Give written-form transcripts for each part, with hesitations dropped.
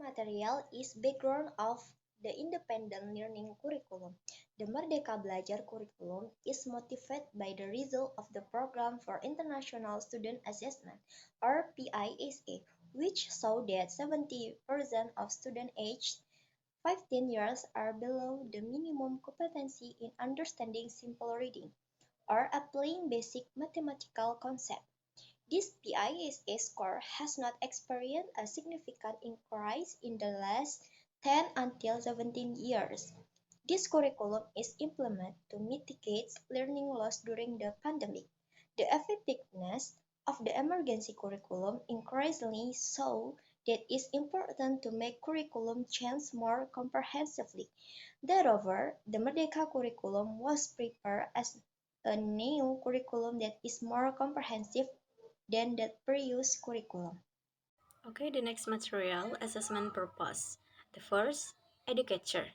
material is background of the independent learning curriculum. The Merdeka Belajar curriculum is motivated by the result of the Program for International Student Assessment or PISA, which saw that 70% of students aged 15 years are below the minimum competency in understanding simple reading or applying basic mathematical concepts. This PISA score has not experienced a significant increase in the last 10 until 17 years. This curriculum is implemented to mitigate learning loss during the pandemic. The effectiveness of the emergency curriculum increasingly shows that it is important to make curriculum change more comprehensively. Moreover, the Merdeka curriculum was prepared as a new curriculum that is more comprehensive than the previous curriculum. Okay, the next material, assessment purpose. The first, educator.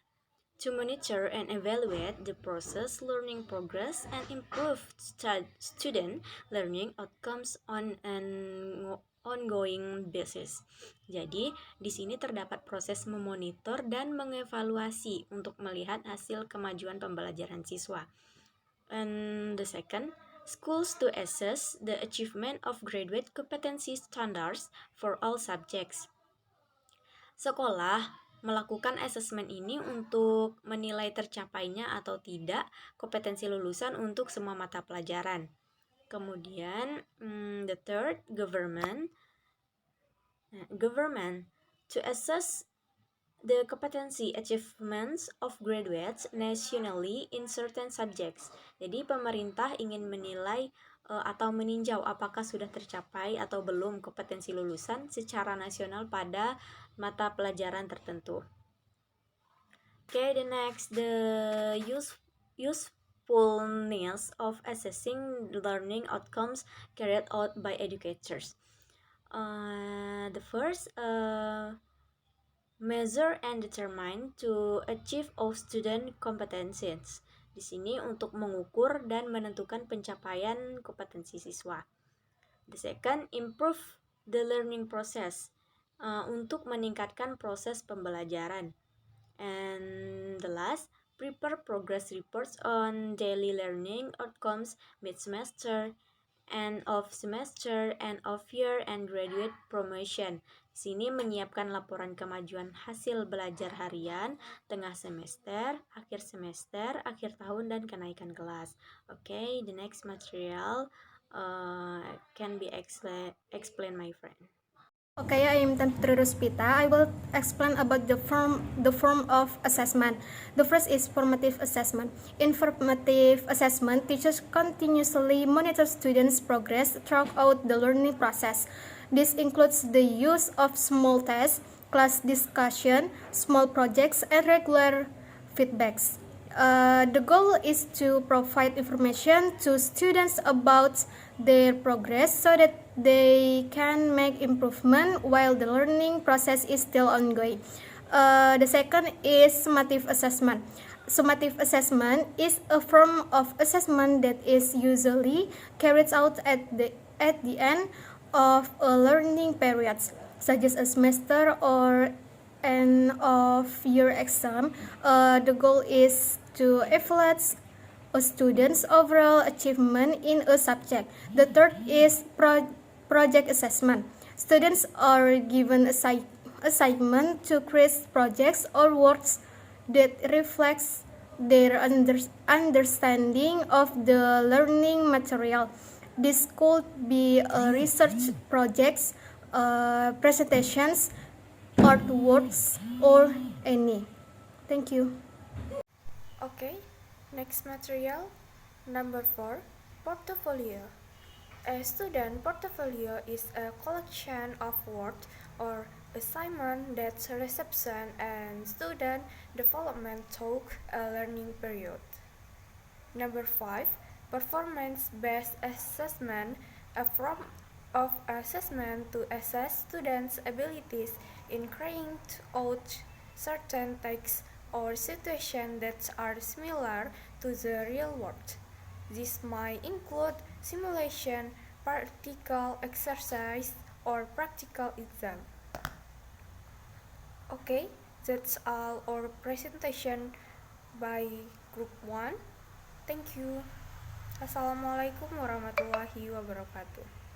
To monitor and evaluate the process learning progress and improve student learning outcomes on an ongoing basis. Jadi, di sini terdapat proses memonitor dan mengevaluasi untuk melihat hasil kemajuan pembelajaran siswa. And the second, schools to assess the achievement of graduate competency standards for all subjects. Sekolah melakukan asesmen ini untuk menilai tercapainya atau tidak kompetensi lulusan untuk semua mata pelajaran. Kemudian, the third, government. Government to assess the competency achievements of graduates nationally in certain subjects. Jadi pemerintah ingin menilai atau meninjau apakah sudah tercapai atau belum kompetensi lulusan secara nasional pada mata pelajaran tertentu. Okay, the next, the usefulness of assessing learning outcomes carried out by educators. The first, measure and determine to achieve of student competencies. Di sini untuk mengukur dan menentukan pencapaian kompetensi siswa. The second, improve the learning process. Untuk meningkatkan proses pembelajaran. And the last, prepare progress reports on daily learning outcomes mid-semester, end of semester, end of year, and graduate promotion. Di sini menyiapkan laporan kemajuan hasil belajar harian, tengah semester, akhir tahun, dan kenaikan kelas. Okay, the next material can be explained, my friend. Okay, I am Tantri Ruspita. I will explain about the form of assessment. The first is formative assessment. In formative assessment, teachers continuously monitor students' progress throughout the learning process. This includes the use of small tests, class discussion, small projects, and regular feedbacks. The goal is to provide information to students about their progress so that they can make improvement while the learning process is still ongoing. The second is summative assessment. Summative assessment is a form of assessment that is usually carried out at the end of a learning period, such as a semester or end of year exam. The goal is to evaluate a student's overall achievement in a subject. The third is project assessment. Students are given assignment to create projects or works that reflects their understanding of the learning material. This could be research projects, presentations, artworks, or any. Thank you. Okay, next material, number 4, portfolio. A student portfolio is a collection of work or assignment that reception and student development took a learning period. Number 5, performance-based assessment, a form of assessment to assess students' abilities in carrying out certain tasks or situations that are similar to the real world. This might include simulation, practical exercise, or practical exam. Okay, that's all our presentation by group 1. Thank you. Assalamualaikum warahmatullahi wabarakatuh.